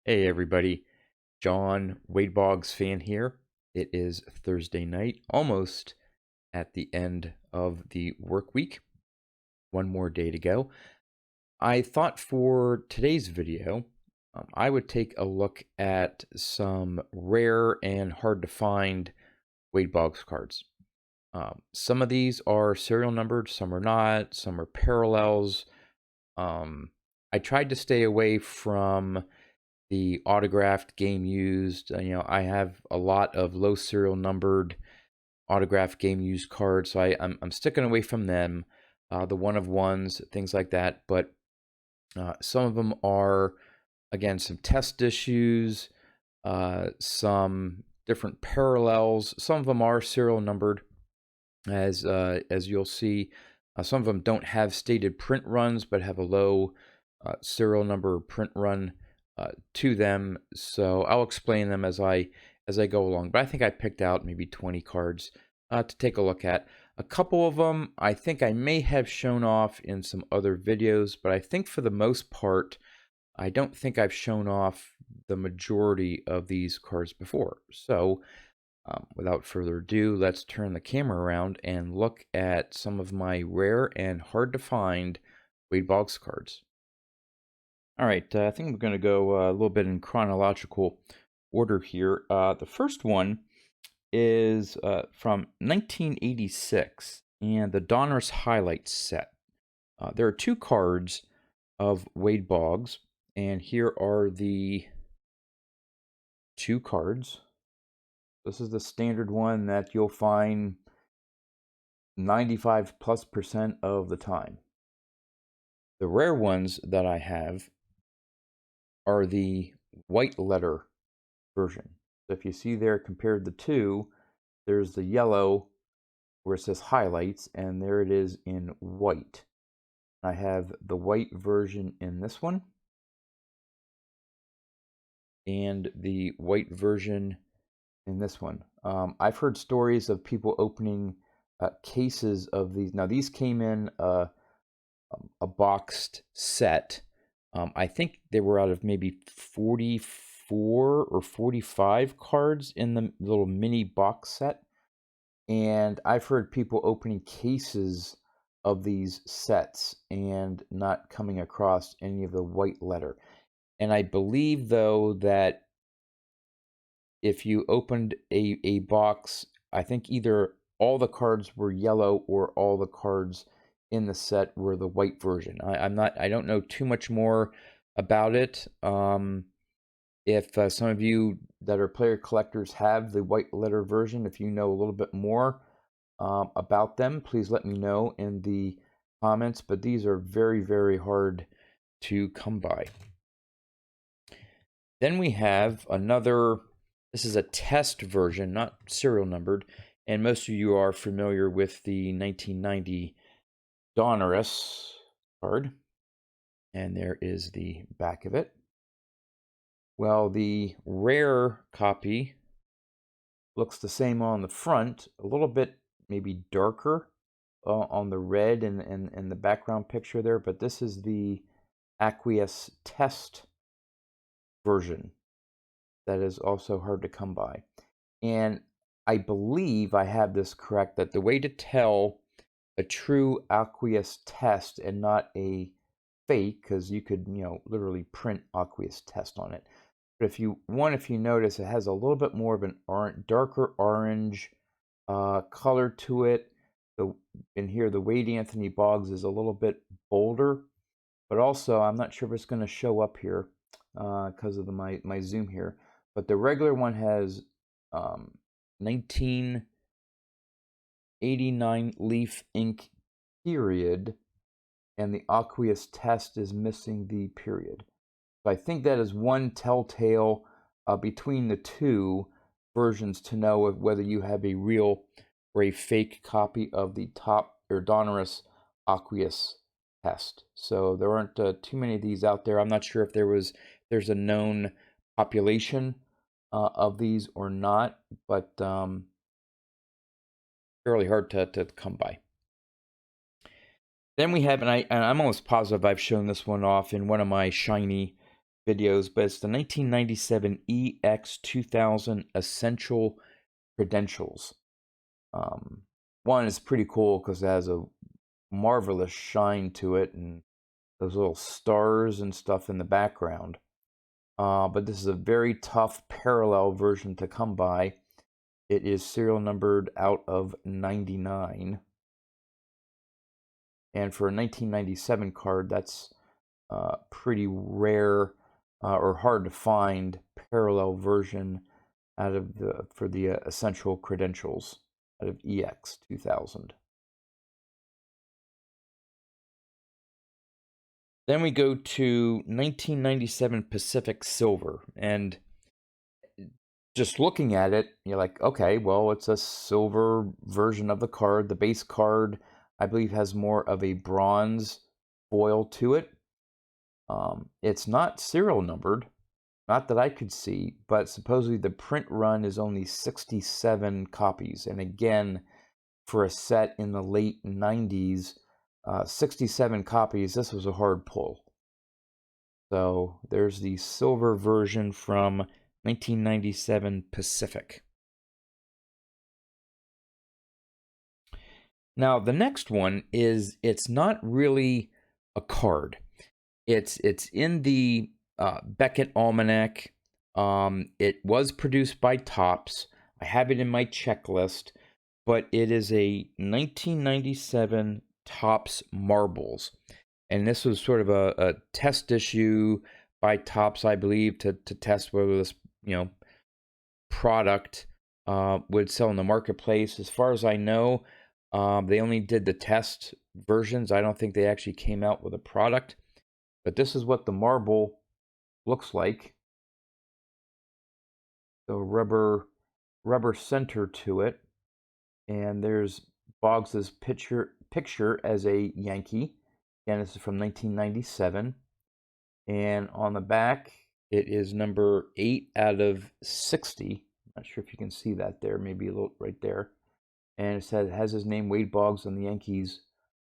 Hey everybody, John Wade Boggs fan here. It is Thursday night, almost at the end of the work week. One more day to go. I thought for today's video, I would take a look at some rare and hard to find Wade Boggs cards. Some of these are serial numbered, some are not, some are parallels. I tried to stay away from the autographed game used. I have a lot of low serial numbered autographed game used cards, so I'm sticking away from them. The one of ones, things like that. But some of them are, again, some test issues, some different parallels. Some of them are serial numbered, as you'll see. Some of them don't have stated print runs, but have a low serial number print run to them. So I'll explain them as I go along. But I think I picked out maybe 20 cards to take a look at. A couple of them I think I may have shown off in some other videos, but I think for the most part, I don't think I've shown off the majority of these cards before. So without further ado, let's turn the camera around and look at some of my rare and hard to find Wade Boggs cards. All right, I think we're going to go a little bit in chronological order here. The first one is from 1986 and the Dontners Highlight Set. There are two cards of Wade Boggs, and here are the two cards. This is the standard one that you'll find 95+% of the time. The rare ones that I have are the white letter version. So if you see there, compared the two, there's the yellow where it says highlights, and there it is in white. I have the white version in this one, and the white version in this one. I've heard stories of people opening cases of these. Now these came in a boxed set. I think they were out of maybe 44 or 45 cards in the little mini box set. And I've heard people opening cases of these sets and not coming across any of the white letter. And I believe, though, that if you opened a box, I think either all the cards were yellow or all the cards in the set were the white version. I don't know too much more about it. If some of you that are player collectors have the white letter version, if you know a little bit more about them, please let me know in the comments. But these are very, very hard to come by. Then we have another. This is a test version, not serial numbered, and most of you are familiar with the 1990 Dontners card, and there is the back of it. Well, the rare copy looks the same on the front, a little bit maybe darker on the red and the background picture there, but this is the aqueous test version that is also hard to come by. And I believe I have this correct, that the way to tell a true aqueous test and not a fake, because you could, literally print aqueous test on it. But if you notice, it has a little bit more of an darker orange color to it. In here, the Wade Anthony Boggs is a little bit bolder, but also I'm not sure if it's going to show up here because of my zoom here. But the regular one has 1989 leaf ink period, and the aqueous test is missing the period. So I think that is one telltale between the two versions to know whether you have a real or a fake copy of the top or Dontners aqueous test. So there aren't too many of these out there. I'm not sure if there's a known population of these or not, but fairly hard to come by. Then we have, and I'm almost positive I've shown this one off in one of my shiny videos, but it's the 1997 EX2000 Essential Credentials. One is pretty cool because it has a marvelous shine to it and those little stars and stuff in the background. But this is a very tough parallel version to come by. It is serial numbered out of 99. And for a 1997 card, that's pretty rare or hard to find parallel version out of for the Essential Credentials out of EX 2000. Then we go to 1997 Pacific Silver, and just looking at it, you're like, okay, well, it's a silver version of the card. The base card, I believe, has more of a bronze foil to it. It's not serial numbered, not that I could see, but supposedly the print run is only 67 copies. And again, for a set in the late 90s, 67 copies, this was a hard pull. So there's the silver version from 1997 Pacific. Now, the next one is, it's not really a card. It's in the Beckett Almanac. It was produced by Topps. I have it in my checklist, but it is a 1997 Topps Marbles. And this was sort of a test issue by Topps, I believe, to test whether this, product would sell in the marketplace. As far as I know, they only did the test versions. I don't think they actually came out with a product. But this is what the marble looks like. So rubber center to it. And there's Boggs's picture as a Yankee. Again, this is from 1997. And on the back, it is number 8 out of 60. I'm not sure if you can see that there, maybe a little right there. And it has his name, Wade Boggs, on the Yankees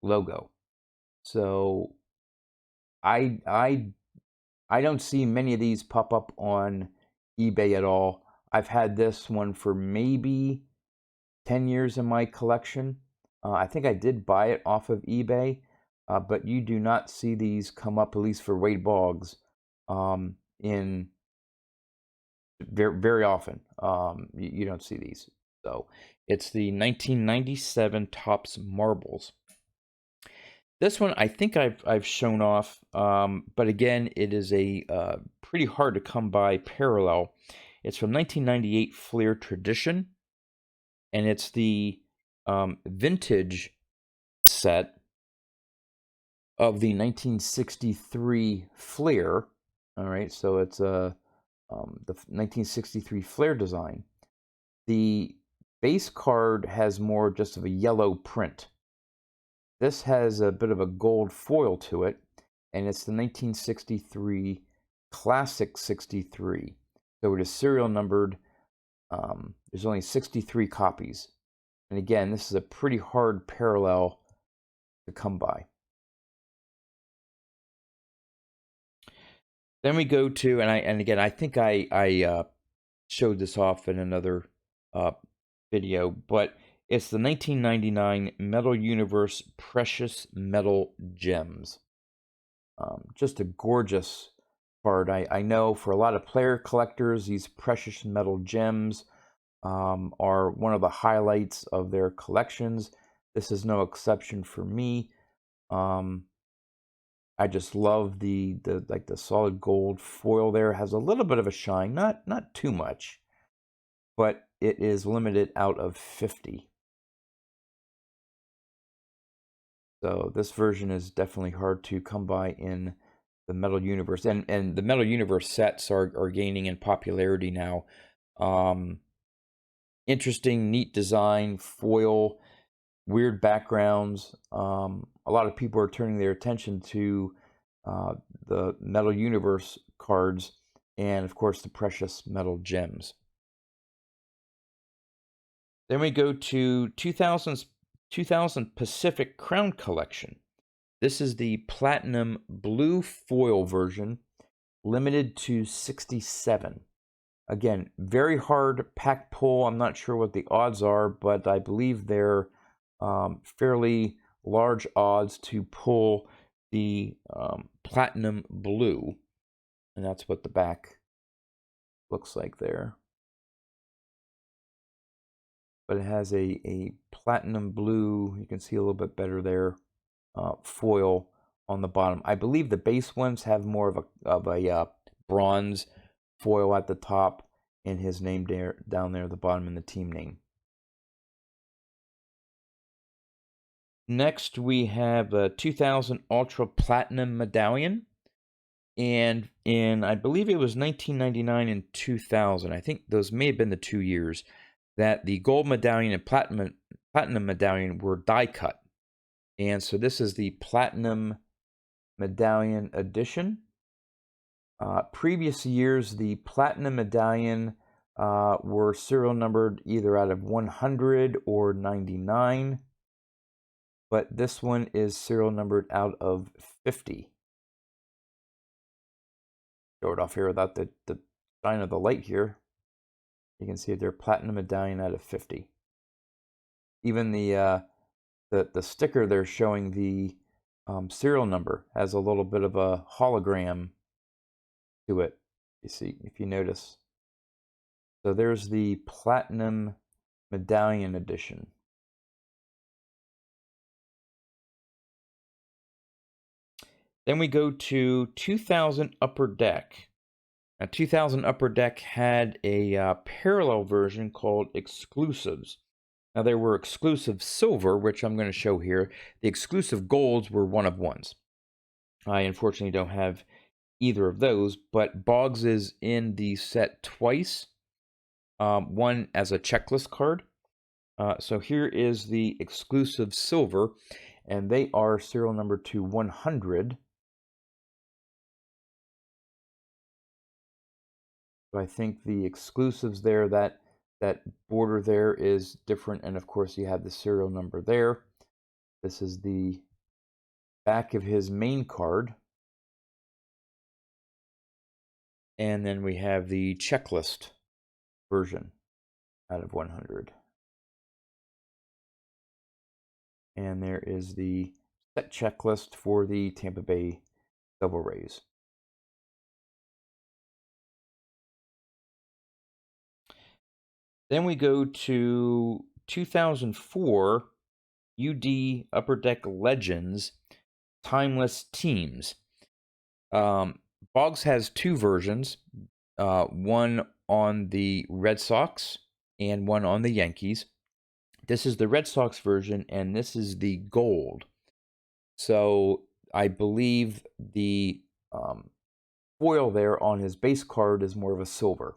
logo. So I don't see many of these pop up on eBay at all. I've had this one for maybe 10 years in my collection. I think I did buy it off of eBay, but you do not see these come up, at least for Wade Boggs, in very, very often. You don't see these. So it's the 1997 Topps Marbles. This one I think I've shown off, but again, it is a pretty hard to come by parallel. It's from 1998 Fleer Tradition, and it's the vintage set of the 1963 Fleer. All right, so it's the 1963 Fleer design. The base card has more just of a yellow print. This has a bit of a gold foil to it, and it's the 1963 Classic 63. So it is serial numbered. There's only 63 copies. And again, this is a pretty hard parallel to come by. Then we go to, and again, I think I showed this off in another video, but it's the 1999 Metal Universe Precious Metal Gems. Just a gorgeous card. I know for a lot of player collectors, these precious metal gems are one of the highlights of their collections. This is no exception for me. I just love the solid gold foil there. It has a little bit of a shine, not too much, but it is limited out of 50. So this version is definitely hard to come by in the Metal Universe, and the Metal Universe sets are gaining in popularity now. Interesting, neat design, foil, weird backgrounds. A lot of people are turning their attention to the Metal Universe cards, and of course the precious metal gems. Then we go to 2000 Pacific Crown Collection. This is the platinum blue foil version limited to 67. Again, very hard pack pull. I'm not sure what the odds are, but I believe they're fairly large odds to pull the platinum blue. And that's what the back looks like there. But it has a platinum blue, you can see a little bit better there, foil on the bottom. I believe the base ones have more of a bronze foil at the top and his name there, down there at the bottom, and the team name. Next, we have a 2000 Ultra Platinum Medallion. And in, I believe it was 1999 and 2000, I think those may have been the 2 years, that the Gold Medallion and Platinum Medallion were die cut. And so this is the Platinum Medallion edition. Previous years, the Platinum Medallion were serial numbered either out of 100 or 99. But this one is serial numbered out of 50. Show it off here without the shine of the light here. You can see their Platinum Medallion out of 50. Even the sticker they're showing the serial number has a little bit of a hologram to it. You see, if you notice. So there's the Platinum Medallion edition. Then we go to 2000 Upper Deck. Now, 2000 Upper Deck had a parallel version called Exclusives. Now, there were exclusive silver, which I'm going to show here. The exclusive golds were one of ones. I unfortunately don't have either of those, but Boggs is in the set twice. One as a checklist card. So here is the exclusive silver, and they are serial number to 100. I think the exclusives there, that border there is different, and of course you have the serial number there. This is the back of his main card. And then we have the checklist version out of 100. And there is the set checklist for the Tampa Bay Devil Rays. Then we go to 2004 UD Upper Deck Legends Timeless Teams. Boggs has two versions, one on the Red Sox and one on the Yankees. This is the Red Sox version, and this is the gold. So I believe the foil there on his base card is more of a silver.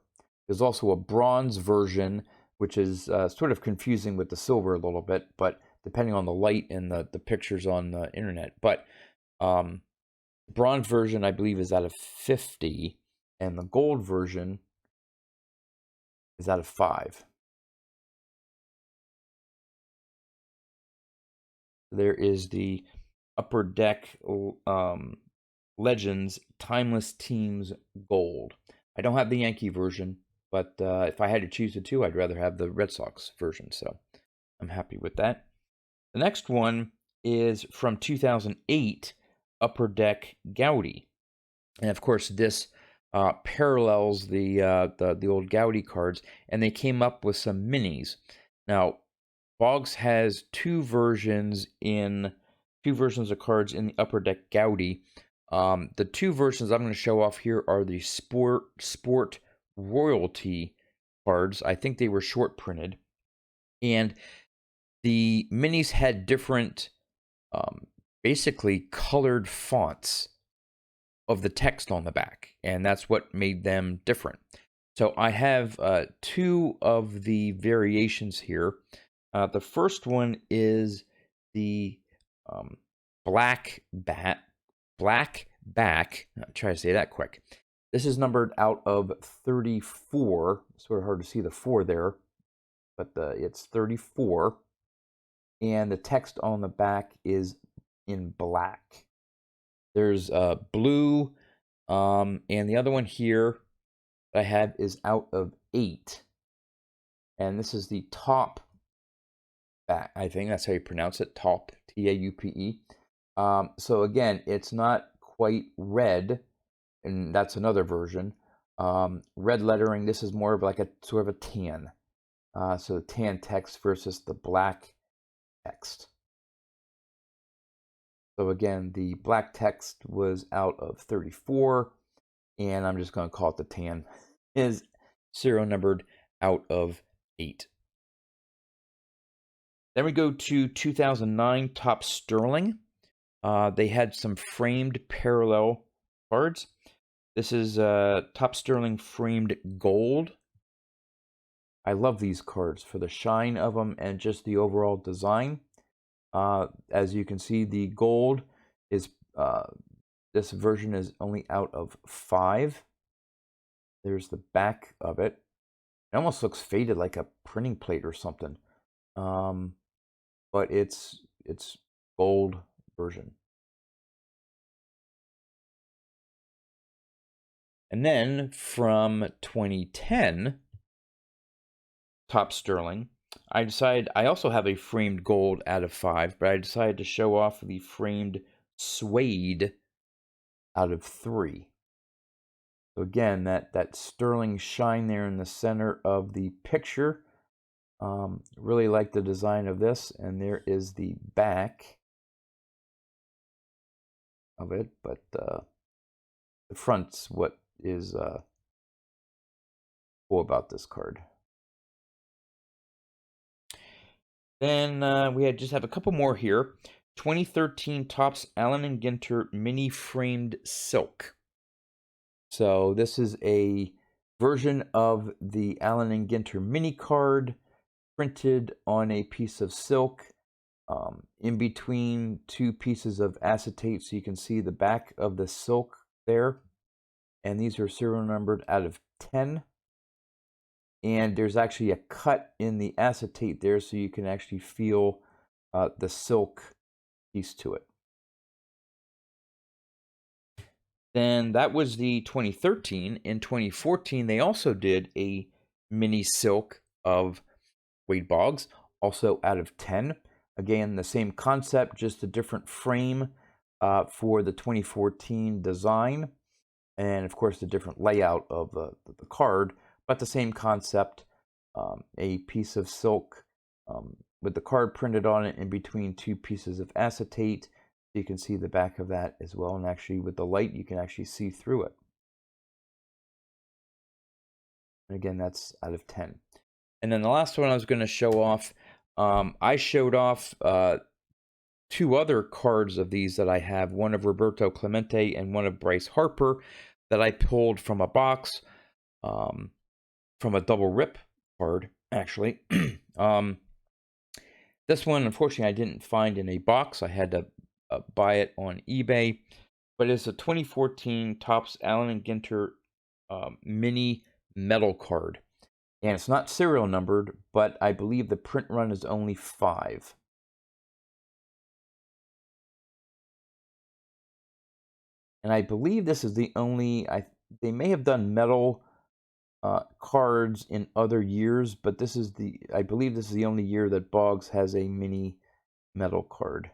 There's also a bronze version, which is sort of confusing with the silver a little bit, but depending on the light and the pictures on the internet. But the bronze version, I believe, is out of 50, and the gold version is out of 5. There is the Upper Deck Legends Timeless Teams Gold. I don't have the Yankee version, but if I had to choose the two, I'd rather have the Red Sox version, so I'm happy with that. The next one is from 2008, Upper Deck Gaudy. And of course, this parallels the old Gaudy cards, and they came up with some minis. Now, Boggs has two versions of cards in the Upper Deck Gaudy. The two versions I'm going to show off here are the Sport Royalty cards. I think they were short printed, and the minis had different, basically colored fonts of the text on the back, and that's what made them different. So I have two of the variations here. The first one is the black back. I'll try to say that quick. This is numbered out of 34. Sort of hard to see the 4 there, but it's 34. And the text on the back is in black. There's blue, And the other one here that I have is out of 8. And this is the top back. I think that's how you pronounce it. Taupe, T-A-U-P-E. So again, it's not quite red, and that's another version. Red lettering, this is more of like a sort of a tan. So the tan text versus the black text. So again, the black text was out of 34, and I'm just going to call it the tan. Is serial numbered out of 8. Then we go to 2009 Topps Sterling. They had some framed parallel cards. This is Topps Sterling framed gold. I love these cards for the shine of them and just the overall design. As you can see, the gold is, this version is only out of 5. There's the back of it. It almost looks faded like a printing plate or something. But it's gold version. And then from 2010, Topps Sterling, I also have a framed gold out of 5, but I decided to show off the framed suede out of 3. So again, that sterling shine there in the center of the picture. Really like the design of this, and there is the back of it, but the front's what is cool about this card. Then we just have a couple more here. 2013 Topps Allen & Ginter Mini Framed Silk. So this is a version of the Allen & Ginter mini card printed on a piece of silk in between 2 pieces of acetate, so you can see the back of the silk there. And these are serial numbered out of 10. And there's actually a cut in the acetate there, so you can actually feel the silk piece to it. Then that was the 2013. In 2014, they also did a mini silk of Wade Boggs, also out of 10. Again, the same concept, just a different frame for the 2014 design. And of course, the different layout of the card, but the same concept, a piece of silk with the card printed on it in between 2 pieces of acetate. You can see the back of that as well, and actually with the light, you can actually see through it. And again, that's out of 10. And then the last one I was going to show off, I showed off 2 other cards of these that I have, one of Roberto Clemente and one of Bryce Harper, that I pulled from a box, from a double rip card, actually. This one, unfortunately, I didn't find in a box. I had to buy it on eBay. But it's a 2014 Topps Allen & Ginter mini metal card. And it's not serial numbered, but I believe the print run is only 5. And I believe this is the only, they may have done metal cards in other years, but this is I believe this is the only year that Boggs has a mini metal card.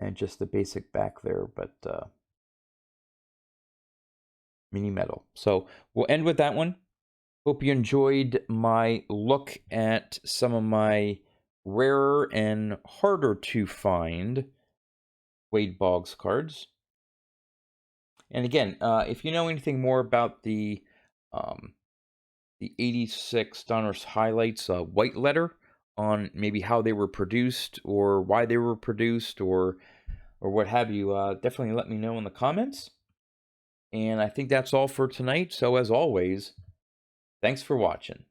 And just the basic back there, but mini metal. So we'll end with that one. Hope you enjoyed my look at some of my rarer and harder to find Wade Boggs cards. And again, if you know anything more about the 86 Dontners Highlights white letter, on maybe how they were produced or why they were produced or what have you, definitely let me know in the comments. And I think that's all for tonight. So as always, thanks for watching.